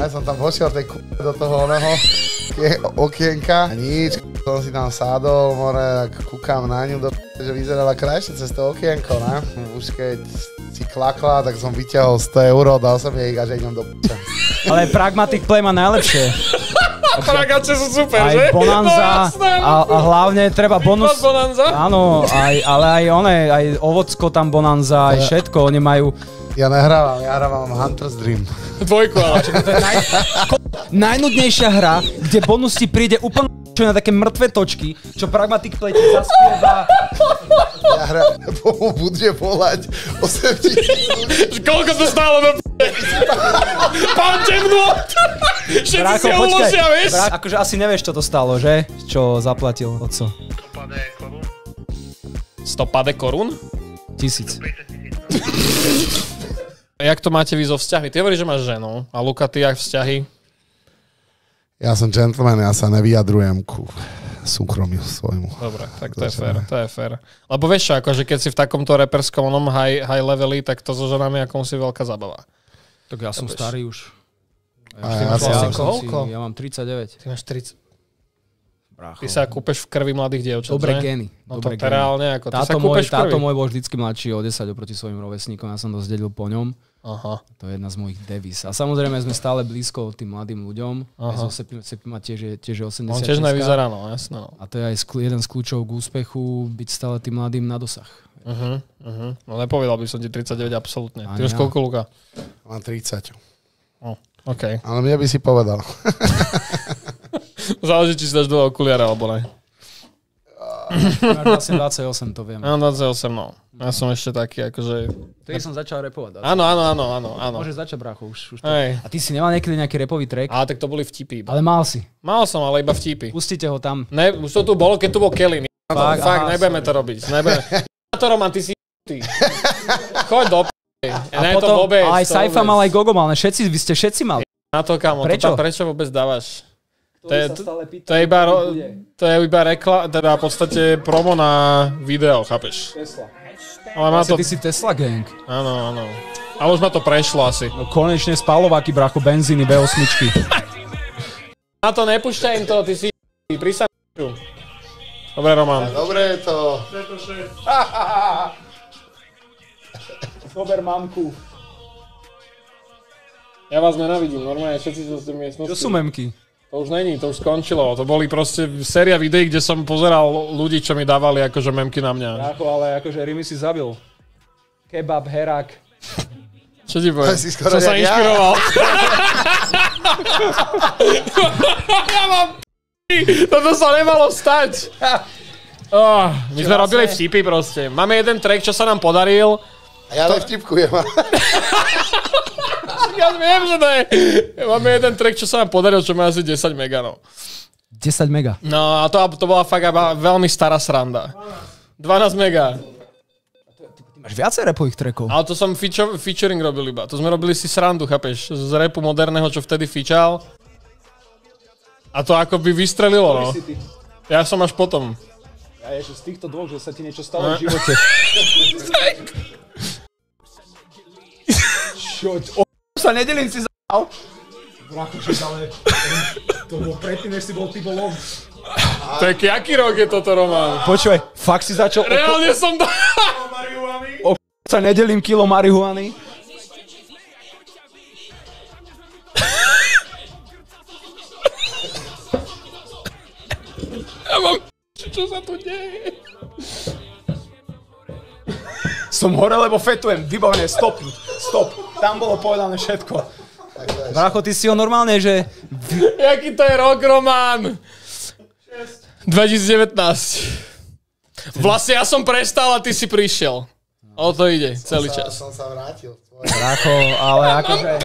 Ja som tam vošiel do toho oného okienka. A nič, som si tam sadol, more, kúkam na ňu, že vyzerala krajšie cez to okienko, ne? Už keď si klakla, tak som vyťahol 100 €, dal som jej a že idem do p***a. Ale Pragmatic Play má najlepšie. Pragače sú super, aj že? Bonanza a hlavne treba bonus. Bonanza? Áno, ale aj ovocko tam Bonanza, aj všetko, oni majú. Ja nehrávam, ja hrávam Hunter's Dream. Dvojku, ale. To je najnudnejšia hra, kde bonus ti príde úplne čo na také mŕtve točky, čo Pragmatic Play ti zaspieva. Ja hrám, bude volať 8 000. Koľko to stálo do Pán temnôt! Všetci si ho uložia, vieš? Akože asi nevieš, čo to stalo, že? Čo zaplatil otco? 100 korún? 1000. Jak to máte vy zo vzťahmi? Ty hovoríš, že máš ženu. A Luka, ty jak vzťahy? Ja som gentleman, ja sa nevyjadrujem ku súkromiu svojmu. Dobre, tak to je fér. Lebo vieš čo, akože keď si v takomto reperskom high leveli, tak to so ženami ako si veľká zabava. Tak ja som starý už. Ja mám 39. Ty máš 30. Brácho. Ty sa kúpeš v krvi mladých dievčat, Dobré že? gény. No to reálne, ako ty sa kúpeš v krvi. Táto môj bol vždycky mladší o 10 oproti svojim rovesníkom, ja som to zdedil po ňom. Aha. To je jedna z mojich devíz. A samozrejme sme stále blízko tým mladým ľuďom. So Sepima tiež je 80. On tiež nevyzerá, no jasné. No. A to je aj jeden z kľúčov k úspechu, byť stále tým mladým na dosah. No nepovedal by som ti 39 absolútne. Ty už koľko, Luka? Mám 30. OK. Ale mne by si povedal. Záleží, či si dáš dole okuliare, alebo ne. Vlastne 28, to viem. Áno, 28, no. Ja som ešte taký, akože... Tedy som začal repovať. Áno. Môžeš začať, brácho, už to. Hej. A ty si nemal niekedy nejaký repový track? Ale tak to boli vtipy. Ale mal si. Mal som, ale iba vtipy. Pustite ho tam. Ne, už to tu bolo, keď tu bol Kelly. Fakt, nebudeme to robiť. Na to, Roman, ty si choď do A potom aj Saifa mal, aj Gogo mal, všetci, vy ste všetci mali. Na to, kamo, prečo vôbec dávaš? To je iba rekla, teda v podstate promo na video, chápeš? Tesla. Ale má to... Ty si Tesla gang. Áno. Ale už ma to prešlo asi. No konečne spalováky, brácho, benzíny, V8. Na to nepúšťaj im to, ty si prísam. Dobre, Roman. Dobre je to. Zober mamku. Ja vás nenavidím, normálne všetci zo miestnosti. Čo sú memky? To už není, to už skončilo. To boli proste séria videí, kde som pozeral ľudí, čo mi dávali akože memky na mňa. Brácho, ale akože Rimi si zabil. Kebab, herák. Čo ti poviem? Som sa inšpiroval. Ja mám toto sa nemalo stať. My sme robili vtipy proste. Máme jeden track, čo sa nám podaril. A ja nevtipkujem. Ja viem, že to je. Máme jeden track, čo sa nám podaril, čo má asi 10 mega, no. 10 mega. No a to bola fakt veľmi stará sranda. 12 mega. Ty máš viacej rapových trackov. Ale to som featuring robil iba. To sme robili si srandu, chápeš? Z rapu moderného, čo vtedy fičal. A to ako by vystrelilo, no. Ja som až potom. Ja že z týchto dvoch, že sa ti niečo stalo v živote. Čo? Sa nedelím si za***al. Brácho, ale to bolo predtým, než si bol ty bolom. Tak jaký rok je toto, Roman? Počúvaj, fakt si začal... Reálne som to... sa nedelím kilo marihuany. Ja mám... Čo sa tu deje? Som hore, lebo fetujem. Vybavené, stop. Tam bolo povedané všetko. Brácho, ty si ho normálne, že... Jaký to je rok, Roman? 2019. Vlastne ja som prestal a ty si prišiel. O to ide, celý čas. Som sa vrátil. Brácho, ale akože...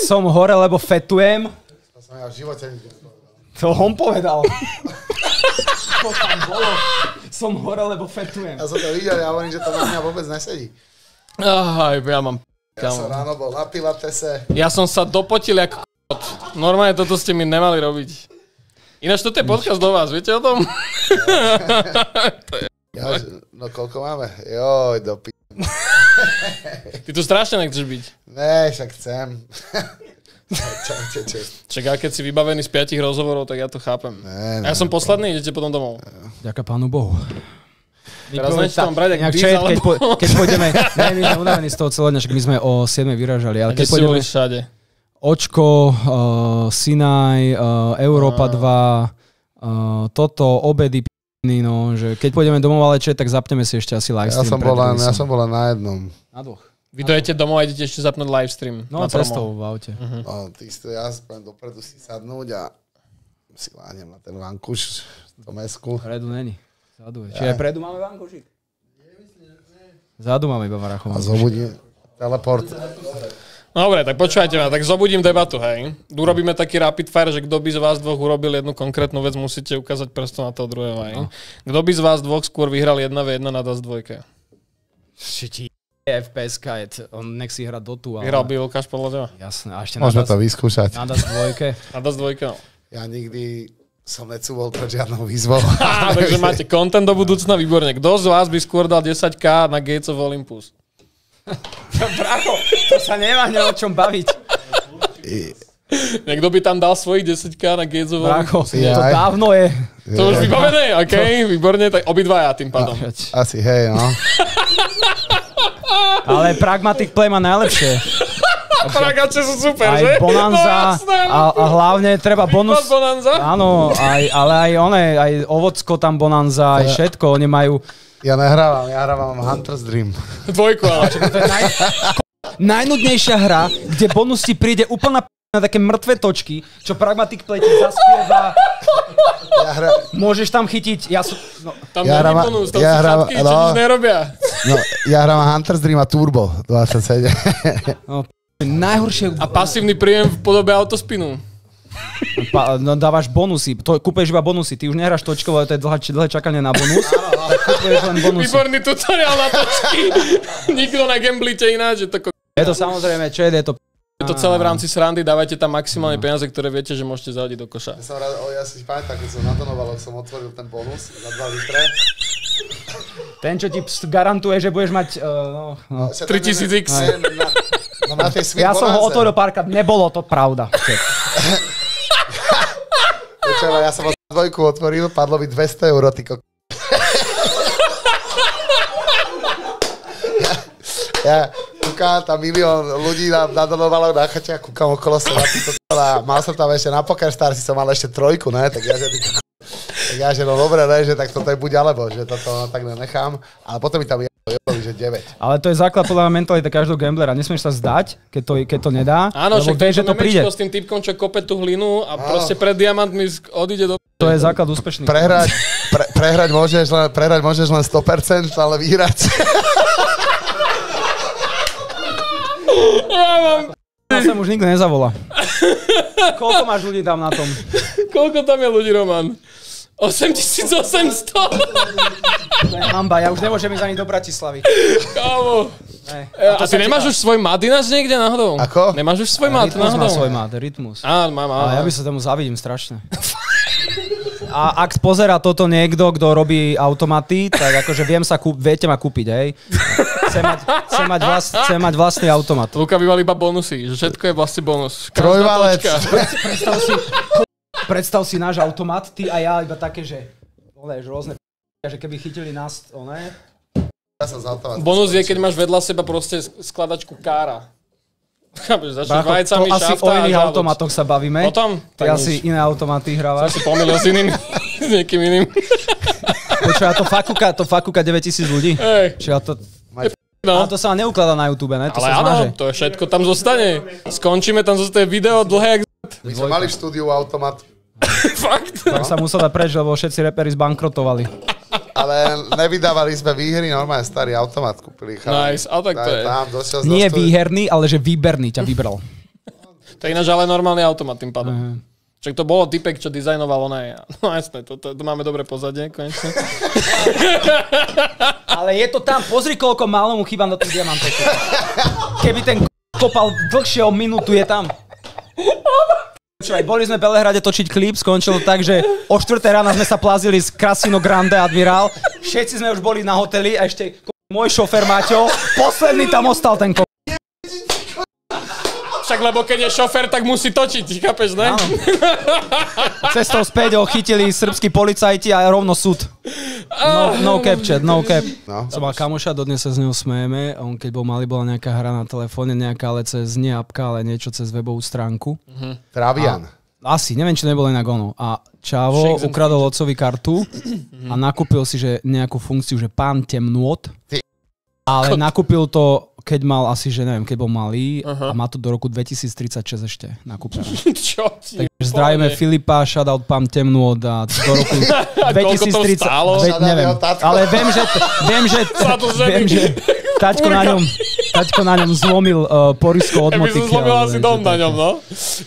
Som hore, lebo fetujem. To som ja v živote nikdy nepovedal. To on povedal. To tam bolo. Som hore, lebo fetujem. Ja som to videl, ja hovorím, že to na mňa vôbec nesedí. Ja mám... Ja som ráno bol na pilatese. Ja som sa dopotil jak k***ot. Normálne toto ste mi nemali robiť. Ináč toto je podcast do vás, viete o tom? No koľko máme? Joj, do p***. Ty tu strašne nechceš byť. Ne, však chcem. Čau. Čaká, keď si vybavený z 5 rozhovorov, tak ja to chápem. Ja som posledný, idete potom domov. Ďakujem Pánu Bohu. Teraz nechci tam brať, ak čet, keď pôjdeme, my sme unavení z toho celého dňa, my sme o 7 vyražali, ale keď pôjdeme všade. Očko, Sinaj, Európa 2, toto, obedy, no, že keď pôjdeme domov, ale čet, tak zapneme si ešte asi livestream. Ja som bola na jednom. Na dvoch. Vy dojete domov a idete ešte zapnúť livestream. No, cestou v aute. No, ja poviem dopredu si sadnúť a si láhnem na ten vankuš, to mesku. Predu není. Zadu je. Čiže aj predu máme vankušik? Zadu máme iba varachov. A zobudím teleport. Dobre, tak počúvajte ma, tak zobudím debatu, hej. Urobíme taký rapid fire, že kto by z vás dvoch urobil jednu konkrétnu vec, musíte ukázať prstom na toho druhého, hej. Kto by z vás dvoch skôr vyhral 1v1 na Dust 2? FPS, on nech si hrá Dotu. Vyhral by Lukáš podľa teba? Jasné, a ešte môžeme to vyskúšať. Na Dust 2. Na Dust 2, no. Ja nikdy som necúvol pred žiadnou výzvou. Takže máte content do budúcna, výborne. Kto z vás by skôr dal 10k na Gates of Olympus? Bracho, to sa nemá o čom baviť. Niekto by tam dal svojich 10k na Gates of Olympus? Bracho, to dávno je. To už vybavené, okej, výborne, tak obidvaja tým pádom. Asi, hej, no. Ale Pragmatic Play má najlepšie. Pragače sú super, aj že? Bonanza a hlavne treba bonus. Bonanza? Áno, ale aj ovocko tam Bonanza, aj všetko, oni majú. Ja hrávam Hunter's Dream. Dvojku, ale. To je najnudnejšia hra, kde bonus ti príde úplná na také mŕtve točky, čo Pragmatic Play ti zaspieva. Môžeš tam chytiť. Tam není bonus, tam sú všetky, čo nič nerobia. No, ja hrávam Hunter's Dream a Turbo 27. Najhoršie. A pasívny príjem v podobe autospinu. No dávaš bonusy, kúpeš iba bonusy, ty už nehráš točkovo, ale to je dlhé čakanie na bonus, tak kúpeš len bonusy. Výborný tutoriál na točky. Nikto na gamblite ináč. Je to samozrejme, čo je to. Je to celé v rámci srandy, dávajte tam maximálne peniaze, ktoré viete, že môžete zahodiť do koša. Ja si pamätám, keď som natonoval, som otvoril ten bonus za 2 litre. Ten, čo ti garantuje, že budeš mať 3000x. Ja som ho otvoril párkrát, nebolo to pravda. Ja som dvojku otvoril, padlo mi 200 €, ty kok... Ja kúkam, tam milión ľudí nadonovalo na chate a kúkam okolo seba. A mal som tam ešte na PokerStars, si som mal ešte 3, ne? Tak ja, že no dobre, ne? Že tak toto je buď alebo, že toto tak nenechám. Ale potom mi tam že 9. Ale to je základ podľa mentality každého gamblera. Nesmieš sa zdať, keď to nedá. Áno, však vieš, že to príde. S tým typkom, čo kope tú hlinu a proste pred diamantmi odíde do... To je základ úspešný. Prehrať môžeš len 100%, ale vyhrať. Ja mám... Ja sa už nikto nezavolá. Koľko máš ľudí tam na tom? Koľko tam je ľudí, Roman? 8800! To je hamba, ja už nemôžem ísť ani do Bratislavy. Kámo. A ty nemáš už svoj mat ináč niekde náhodou? Ako? Nemáš už svoj mat náhodou? Rytmus má svoj mat, Rytmus. Mám. Ale ja by sa tomu zavidím strašne. A ak pozerá toto niekto, kto robí automaty, tak akože viete ma kúpiť, hej? Chce mať vlastný automat. Luka by mal iba bonusy, že všetko je vlastne bonus. Trojvalec. Predstav si náš automat, ty a ja iba také, že rôzne že keby chytili nás, Bonus je, keď máš vedľa seba proste skladačku kára. Začneš vajcami, šafta. To asi o iných automatoch sa bavíme. Potom? Ty asi iné automaty hrávaš. Som si pomýlil s iným, s niekým iným. Počuva, to fakúka 9000 ľudí. No. Ale to sa neukladá na YouTube, ne? To ale sa áno, zmaže. to je všetko tam zostane. Skončíme, tam zostane video dlhé jak My sme mali v štúdiu automat. Fakt? Tak sa musel dať preč, lebo všetci reperi zbankrotovali. Ale nevydávali sme výhry, normálne starý automat kúpili. Nice, a tak to je. Nie výherný, ale že výberný ťa vybral. To je ináč ale normálny automat tým pádom. Čak to bolo typek, čo dizajnoval ono. No jasné, to máme dobré pozadie, konečne. Ale je to tam, pozri koľko málo mu chýba do tých diamantov. Keby ten kopal dlhšie o minútu, je tam. Boli sme v Belehrade točiť klip, skončilo tak, že o 4 rána sme sa plazili z Casino Grande Admiral. Všetci sme už boli na hoteli a ešte môj šofér Maťo, posledný tam ostal ten Však lebo keď je šofér, tak musí točiť, chápeš, ne? Cestou späť ho chytili srbskí policajti a rovno súd. No cap, chat, no cap. No. Som mal kamoša, dodnes sa z neho smejeme. On keď bol malý, bola nejaká hra na telefóne, nejaká, ale cez nie apka, ale niečo cez webovú stránku. Travian. Asi, neviem, či nebolo inak ono. A Čavo ukradol otcovi kartu a nakúpil si, že nejakú funkciu, že pán temnôt. Ale nakúpil to, keď mal asi, že neviem, keď bol malý a má to do roku 2036 ešte nakúpené. Čo ti? Takže zdravíme Filipa, shoutout pán temnôt a do roku 2030. Neviem, ale viem, že taťko na ňom zlomil porisko od motiky. Ja by som zlomil asi dom na ňom, no.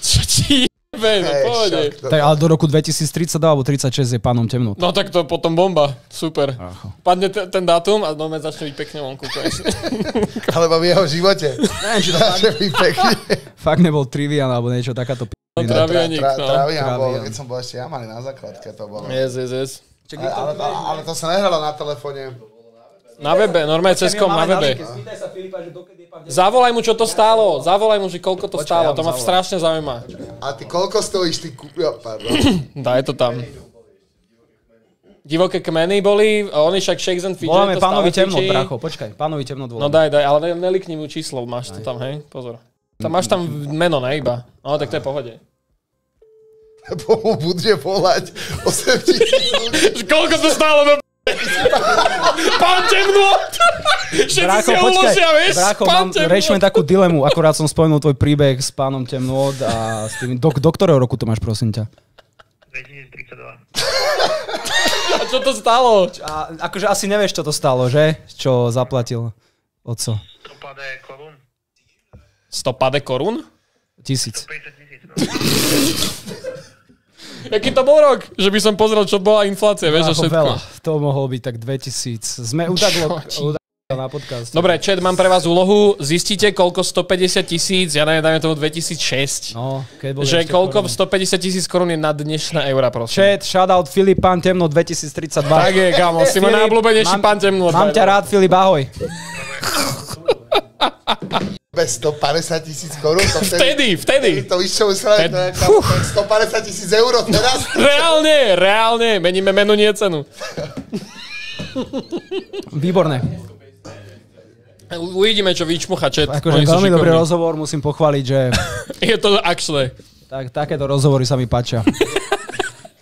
Čo ti tak, ale do roku 2032 alebo 36 je pánom temnôt. No tak to potom bomba. Super. Padne ten dátum a nome začne byť pekne vonku. Alebo v jeho živote. Neviem, či to začne byť pekne. Fakt nebol trivian alebo niečo takáto Travianik, no. Travian bol, keď som bol ešte ja malý na základke, to bolo. Yes. Ale to sa nehralo na telefóne. Na webe, normálne cez kom, na webe. Spýtaj sa Filipa, že dokedy je pán temnôt. Zavolaj mu, čo to stálo. Zavolaj mu, že koľko to stálo. To ma strašne zaujíma. A ty koľko stojíš, ty pardon. Daj to tam. Divoké kmeny boli, oni však Shakes and Fidget. Voláme pánovi temnôt, bracho, počkaj. Pánovi temnôt voláme. No daj, ale nelikni mu číslo, máš to tam, hej? Pozor. Máš tam meno, ne iba. No, tak to je pohode. Lebo mu bude volať 8 000 ľudí. Koľko to stálo do Pán temnôt! Všetci si ho uložia, vieš? Brácho, riešime takú dilemu. Akorát som spomenul tvoj príbeh s pánom temnôt a s tým... Do ktorého roku to máš, prosím ťa? 2032. A čo to stálo? A akože asi nevieš, čo to stalo, že? Čo zaplatil otco? 100 korún? 1000. 150 000, no. Jaký to bol rok? Že by som pozrel, čo bola inflácia, vieš, a všetko. Veľa. To mohlo byť tak 2000. Sme na podcast. Dobre, chat, mám pre vás úlohu. Zistíte, koľko 150 000, ja neviem, dajme tomu 2006. No, že koľko 150 000 korún je na dnešné eurá, prosím. Chat, shoutout Filip, pán temnôt 2032. Tak je, kámo, si môj najobľúbenejší pán temnôt. Mám ťa rád, Filip, ahoj. Bez 150 000 korún? Vtedy. To víš, čo myslel? 150 000 eur teraz? Reálne. Meníme menu, nie cenu. Výborné. Uvidíme, čo vyčmucha chat. Akože veľmi dobrý rozhovor, musím pochváliť, že... Je to actually. Tak, takéto rozhovory sa mi páčia.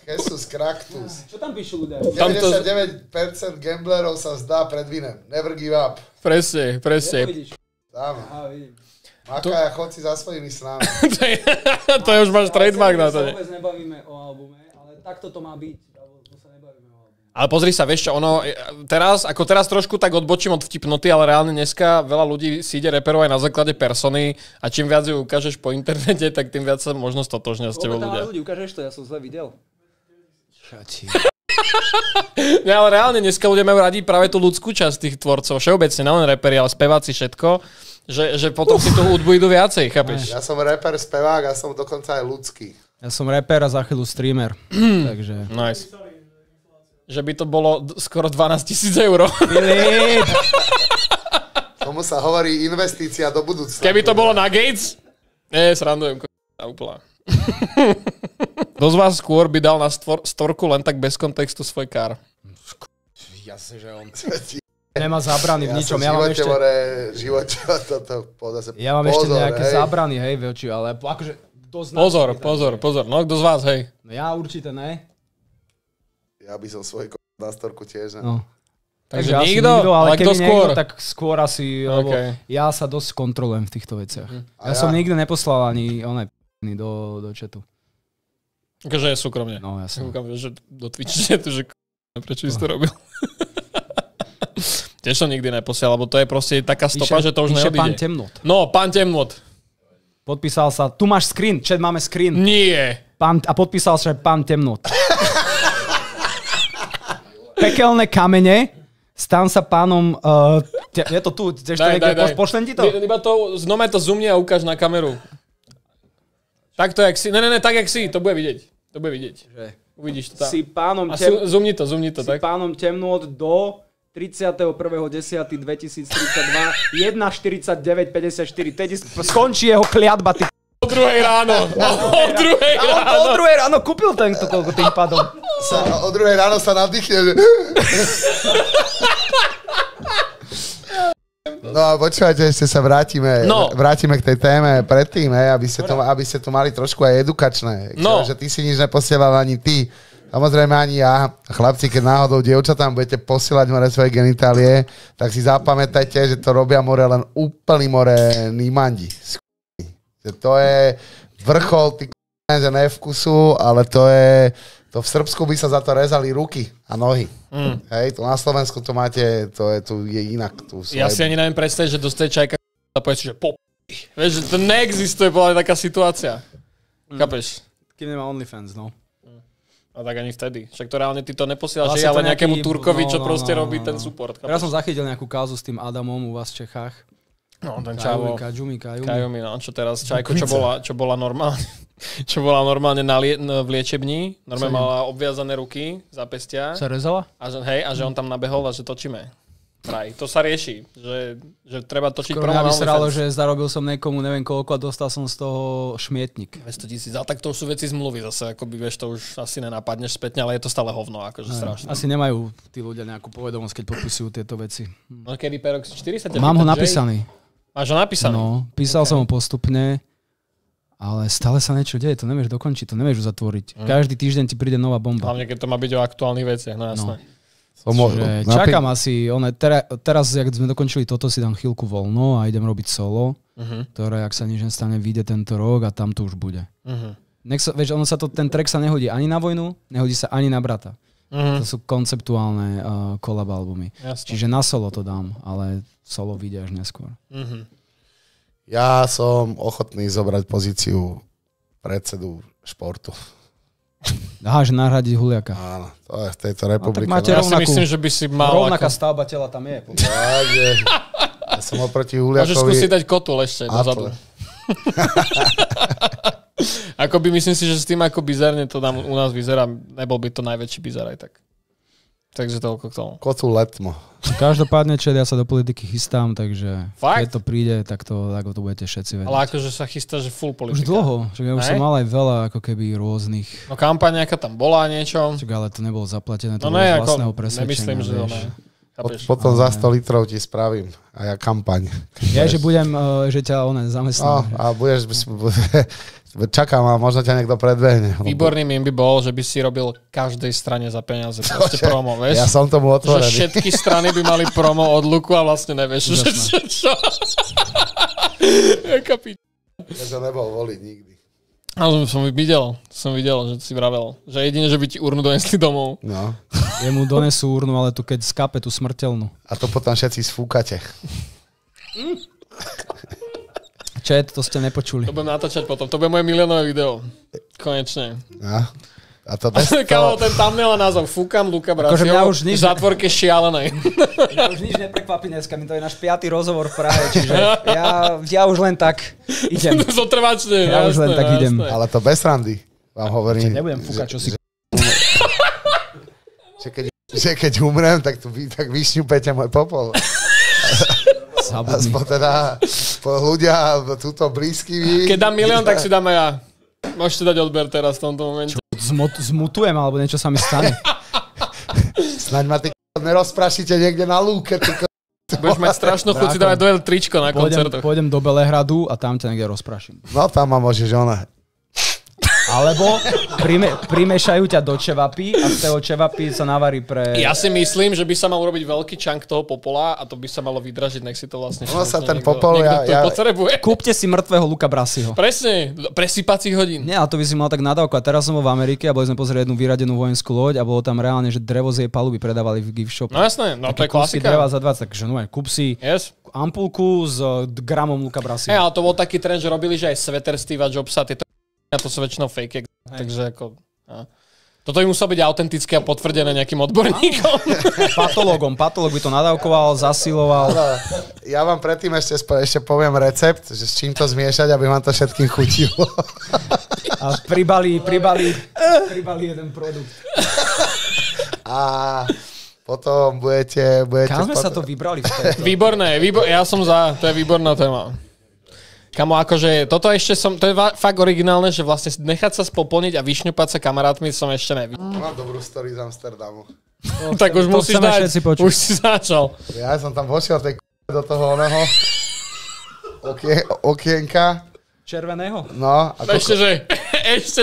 Jesus Cactus. Čo tam píšu ľudia? 99% gamblerov sa zdá pred vinem. Never give up. Presne. Dáme. Makaja, chod si za svojimi snami. To je už máš trademark na to. My sa vôbec nebavíme o albume, ale takto to má byť. Tu sa nebavíme o albume. Ale pozri sa, vieš čo, teraz trošku tak odbočím od vtipnoty, ale reálne dneska veľa ľudí si ide reperovať na základe persony a čím viac ju ukážeš po internete, tak tým viac sa možno stotožnia s tebou ľudia. ľudí, ukážeš to, ja som zle videl. Ne, ale reálne dneska ľudia majú radi práve tú ľudskú časť tých tvorcov. Všeobecne, nelen reperi, ale speváci, všetko. Že potom si tú hudbu idú viacej, chápeš? Ja som reper, spevák a som dokonca aj ľudský. Ja som reper a za chvíľu streamer. Takže... Nice. Že by to bolo skoro 12 000 eur. Filip! Tomu sa hovorí investícia do budúcna. Keby to bolo na Gates? Srandujem. Úplne. Kto z vás skôr by dal na storku len tak bez kontextu svoj kár? Jasne, že on... Nemá zábrany v ničom. Ja mám ešte nejaké zábrany, hej, veľči, ale akože... Pozor. No, kto z vás, hej? No ja určite ne. Ja by som svoj na storku tiež, ne? No. Takže nikto? Ale kto skôr? Niekto, tak skôr asi, lebo ja sa dosť kontrolujem v týchto veciach. Ja som nikdy neposlal ani do chatu. Takže je súkromne. No, jasne. Že do Twitch chatu, že prečo si to robil? Tiež som nikdy neposiel, lebo to je proste taká stopa, že to už neodíde. Pán temnôt. No, pán temnôt. Podpísal sa, tu máš screen, chat, máme screen. Nie. A podpísal sa, že pán temnôt. Pekelné kamene, stan sa pánom... je to tu, chceš to niekde, pošlem ti to? Iba to, znova to zoomni a ukáž na kameru. Takto, jak si, ne, tak jak si, to bude vidieť. Že? Uvidíš to tam. Si pánom zoomni to, si tak? pánom temnôt do 31.10.2032 1.49.54. Tedy skončí jeho kliatba, ty. O 2 ráno. O 2 ráno kúpil tento koľko tým pádom. O 2 ráno sa nadýchne, že... No a počúvajte, ešte sa vrátime k tej téme predtým, aby ste tu mali trošku aj edukačné. Že ty si nič neposielal ani ty. Samozrejme ani ja. Chlapci, keď náhodou dievčatám budete posielať svoje genitálie, tak si zapamätajte, že to robia len úplný nímandi. Že to je vrchol, že nevkusu, ale to v Srbsku by sa za to rezali ruky a nohy. Hej, to na Slovensku to máte, tu je inak. Ja si ani neviem predstaviť, že dostane čajka a povieš, že vieš, že to neexistuje, bola taká situácia. Chápeš? Kým nemá OnlyFans, no. A tak ani vtedy. Však to reálne ty to neposielaš, ale nejakému Turkovi, čo proste robí ten support. Chápeš? Ja som zachytil nejakú kauzu s tým Adamom u vás v Čechách. No, ten čavo. Kajumi. No, čo teraz, čajko, čo bola normálne v liečebni, normálne mala obviazané ruky, zápestia. Sa rezala? A že on tam nabehol a že točíme. To sa rieši, že treba točiť promo na OnlyFans. Vyzeralo, že zarobil som niekomu neviem koľko a dostal som z toho šmietnik. 200 000, tak to už sú veci zmluvy zase, akoby vieš, to už asi nenapadneš spätne, ale je to stále hovno, akože strašné. Asi nemajú tí ľudia nejakú povedomosť, keď podpisujú tieto veci. No kedy Perox 4 sa ťa Mám ho napísaný. Máš ho napísaný? No, písal som ho postupne, ale stále sa niečo deje, to nevieš dokončiť, to nevieš uzatvoriť. Každý týždeň ti príde nová bomba. Hlavne, keď to má byť o aktuálnych veciach, no jasné. Čakám asi, teraz, jak sme dokončili toto, si dám chvíľku voľno a idem robiť solo, ktoré, ak sa nič nestane, vyjde tento rok a tam to už bude. Vieš, ten track sa nehodí ani na vojnu, nehodí sa ani na brata. To sú konceptuálne collab albumy. Jasne. Čiže na solo to dám, ale solo vyjde až neskôr. Ja som ochotný zobrať pozíciu predsedu športu. Aha, že nahradiť Huliaka. Áno, to je v tejto republike. Ja si myslím, že by si mal... Rovnaká stavba tela tam je. Ja som oproti Huliakovi... Môžeš skúsiť dať kotul ešte dozadu. Akoby myslím si, že s tým ako bizarne to tam u nás vyzerá, nebol by to najväčší bizar aj tak. Takže toľko k tomu. Kotul letmo. Každopádne, ja sa do politiky chystám, takže fakt? keď to príde, tak to budete všetci vedieť. Ale akože sa chystá, že full politika. Už dlho, že ja už som mal aj veľa ako keby rôznych... No kampaň nejaká tam bola niečo. Ale to nebolo zaplatené, to bolo z vlastného presvedčenia. Nemyslím, že to ne. Potom za 100 litrov ti spravím a ja kampaň. Ja, že budem, že ťa zamestnám. No, a budeš... Čakám, a možno ťa niekto predbehne. Výborný mým by bol, že by si robil každej strane za peniaze proste promo, vieš? Ja som tomu otvorený. Že všetky strany by mali promo od Luku a vlastne nevieš, že čo. Jaká pič. Ja som nebol voliť nikdy. Ale som videl, že si vravel, že jedine, že by ti urnu donesli domov. No. Jemu donesú urnu, ale tu keď skape tú smrteľnú. A to potom všetci sfúkate. Chat, to ste nepočuli. To budem natáčať potom. To bude moje miliónové video. Konečne. A to bez toho... Kámo, ten thumbnail a názov Fúkam Luka Bracieho v zátvorke šialenej. Ja už nič neprekvapí dneska. To je náš 5. rozhovor v Prahe, čiže ja už len tak idem. Zotrvačne, ja už len tak idem. Ale to bez randy, vám hovorím. Nebudem fúkať, čo si... Že keď umrem, tak vyšňupete môj popol. Aspoň teda ľudia túto blízky. Keď dám milión, tak si dáme ja. Môžete dať odber teraz v tomto momente. Zmutujem, alebo niečo sa mi stane. Snaď ma nerozprašíte niekde na lúke. Budeš mať strašnú chuť si dávať do tričko na koncertoch. Pôjdem do Belehradu a tam ťa niekde rozpraším. No tam ma môžeš Alebo primešajú ťa do čevapy a z toho čevapy sa navarí pre... Ja si myslím, že by sa mal urobiť veľký čank toho popola a to by sa malo vydražiť, nech si to vlastne... No sa ten popol, potrebuje. Kúpte si mŕtvého Luka Bracieho. Presne, pre sypacích hodín. Nie, ale to by si mal tak nadávku. A teraz som bol v Amerike a boli sme pozrieť jednu vyradenú vojenskú loď a bolo tam reálne, že drevo z jej paluby predávali v gift shope. No jasné, no to je klasika. Dreva za 20, takže kúp si ampulku s gramom Luka Bracieho. Ale to bol taký trend, že robili, že aj sveter Steva Jobsa, to sú väčšinou fake, takže ako... Toto by muselo byť autentické a potvrdené nejakým odborníkom. Patológ by to nadávkoval, zasiloval. Ja vám predtým ešte poviem recept, že s čím to zmiešať, aby vám to všetkým chutilo. A pribali jeden produkt. A potom budete Kam sme sa to vybrali v tejto? Výborné, ja som za, to je výborná téma. Kamo, akože, toto ešte to je fakt originálne, že vlastne nechať sa spopolniť a vyšňupať sa kamarátmi som ešte nevidel. Mám dobrú story z Amsterdamu. Tak už musíš dať, už si začal. Ja som tam vošiel tej do toho oného okienka. Červeného? No. A ešte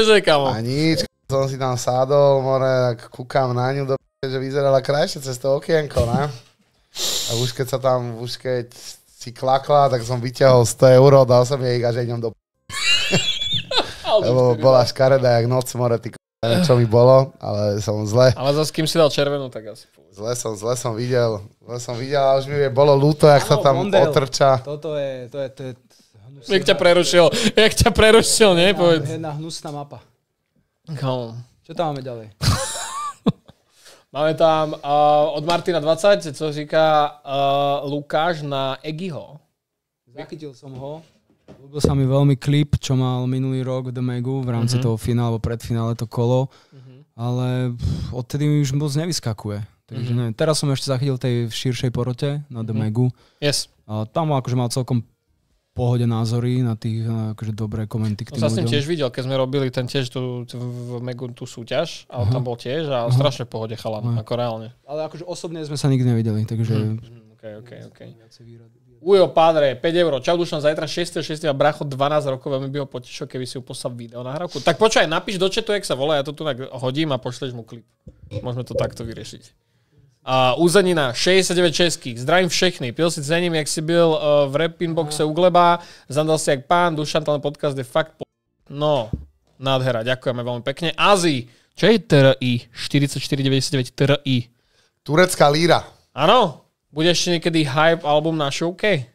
že, kamo. A nič, som si tam sádol, more, kúkam na ňu, že vyzerala krajšie cez to okienko, ne? A už keď si klakla, tak som vyťahol 100 €, dal som jej a že idem do lebo bola škaredá jak noc, more, ty čo mi bolo, ale som zle. Ale zase kým si dal červenú, tak asi. Zle som videl a už mi bolo ľúto, jak sa tam otrča. Toto je Jak ťa prerušil, nie? Jedna hnusná mapa. No. Čo tam máme ďalej? Máme tam od Martina 20, co říká Lukáš na Egiho. Zachytil som ho. Ľúbil sa mi veľmi klip, čo mal minulý rok v The Megu v rámci toho finále, alebo predfinále to kolo. Ale odtedy mi už moc nevyskakuje. Takže neviem. Teraz som ešte zachytil tej širšej porote na The Megu. Yes. A tam akože mal celkom pohode názory na tých akože dobré komenty k tým ľuďom. ľuďom. Som tiež videl, keď sme robili ten tiež v Megu tú súťaž, ale tam bol tiež a strašne pohode chalan, ako reálne. Ale akože osobne sme sa nikdy nevideli, takže... OK. Ujo, padre, 5 €. Čau, Dušan, zajtra 6.6. a bracho 12 rokov, veľmi by ho potešil, keby si poslal video nahrávku. Tak počkaj, napíš do chatu, jak sa volá, ja to tu hodím a pošleš mu klip. Môžeme to takto vyriešiť. Uzenina, 69 českých. Zdravím všechny. Pil si cením, jak si byl v Rapinboxe u Gleba. Zandal si jak pán. Dušan, ten podcast je fakt No, nádhera. Ďakujeme veľmi pekne. Azii. Čo je TRI? 44,99 TRI. Turecká líra. Áno. Bude ešte niekedy hype album na showke?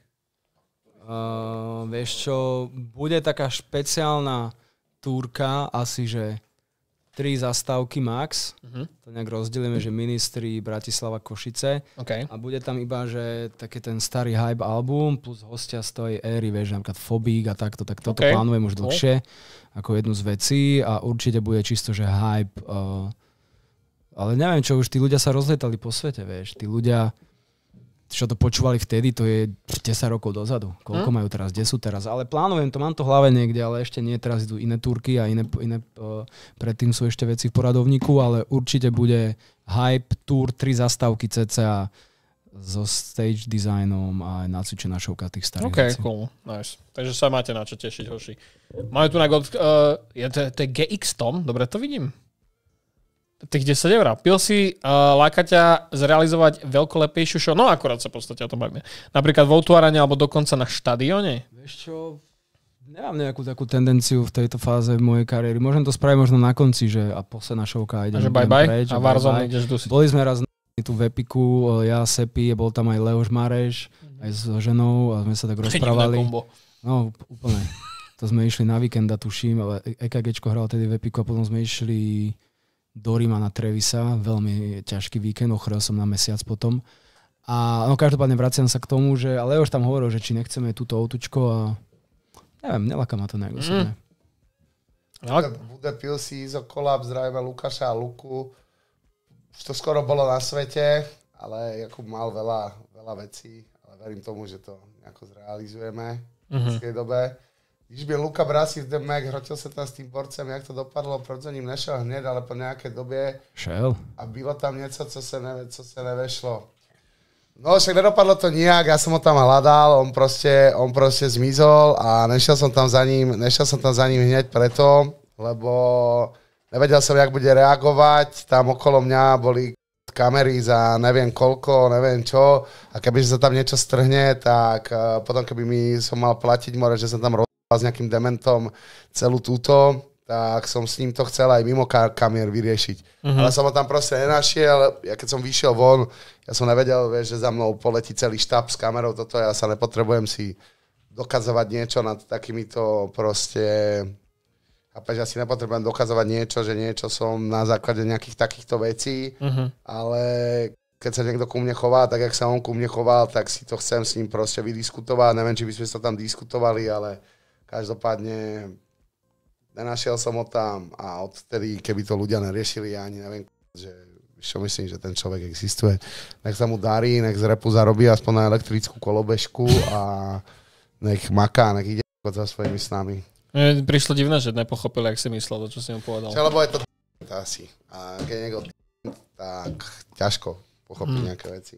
Vieš čo, bude taká špeciálna túrka, asi že 3 zastávky max. To nejak rozdelíme, že Ministri, Bratislava, Košice. Okay. A bude tam iba, že taký ten starý hype album plus hostia z tej éry, vieš, napríklad Fobík a takto. Tak toto plánujem už dlhšie ako jednu z vecí a určite bude čisto, že hype. Ale neviem čo, už tí ľudia sa rozlietali po svete, vieš. Tí ľudia, čo to počúvali vtedy, to je 10 rokov dozadu. Koľko majú teraz, kde sú teraz. Ale plánujem to, mám to v hlave niekde, ale ešte nie. Teraz idú iné túrky a iné predtým sú ešte veci v poradovníku, ale určite bude hype, tour, 3 zastávky cca so stage designom a nacvičená šovka tých starých vecí. Cool. Nice. Takže sa máte na čo tešiť, hoši. Majú tu to je GX Tom, dobre to vidím. Tých 10 €. Pil si, láka ťa zrealizovať veľkolepejšiu show? No akurát sa v podstate o tom bavíme. Napríklad v Outuarane alebo dokonca na štadióne? Vieš čo, nemám nejakú takú tendenciu v tejto fáze v mojej kariéry. Môžem to spraviť možno na konci, že a posledná showka idem preč. A Warzone ideš dusiť. Boli sme raz tu v Epiku, ja, Sepi, bol tam aj Leoš Mareš, aj so ženou a sme sa tak rozprávali. No úplne. To sme išli na víkenda, tuším, ale EKGčko hral tedy v Epiku a potom sme išli do Ríma na Trevisa, veľmi ťažký víkend, ochorel som na mesiac potom. A no každopádne vraciam sa k tomu, že ale už tam hovoril, že či nechceme túto autučko a neviem, neláka ma to nejak osobne. Bude pil si Izo Kolab, zdravíme Lukáša a Luku. Už to skoro bolo na svete, ale Jakub mal veľa vecí, ale verím tomu, že to nejako zrealizujeme v tej dobe. Když byl Luka Brasi v The Mac, hrotil se tam s tím borcem, jak to dopadlo, proč za ním nešel hned, ale po nějaké době. Šel. A bylo tam něco, co se nevešlo. No však nedopadlo to nijak, já jsem ho tam hľadal, on prostě zmizol a nešel som tam za ním hneď preto, lebo nevedel som, jak bude reagovať, tam okolo mňa boli kamery za neviem koľko, neviem čo a kebyže sa tam niečo strhne, tak potom keby som mal platiť more, že som tam s nejakým dementom celú túto, tak som s ním to chcel aj mimo kamier vyriešiť. Ale som ho tam proste nenašiel, ja keď som vyšiel von, ja som nevedel, vieš, že za mnou poletí celý štáb s kamerou, toto ja sa nepotrebujem si dokazovať niečo nad takýmito proste, chápeš, ja si nepotrebujem dokazovať niečo, že niečo som na základe nejakých takýchto vecí, ale keď sa niekto ku mne chová, tak jak sa on ku mne choval, tak si to chcem s ním proste vydiskutovať, neviem, či by sme sa tam diskutovali, ale každopádne nenašiel som ho tam a odtedy, keby to ľudia neriešili, ja ani neviem, že čo myslím, že ten človek existuje. Nech sa mu darí, nech z repu zarobí aspoň na elektrickú kolobežku a nech maká, nech ide za svojimi snami. Mne prišlo divné, že nepochopil, jak si myslel, to, čo si mu povedal. Lebo je to asi. A keď niekto tak ťažko pochopí nejaké veci.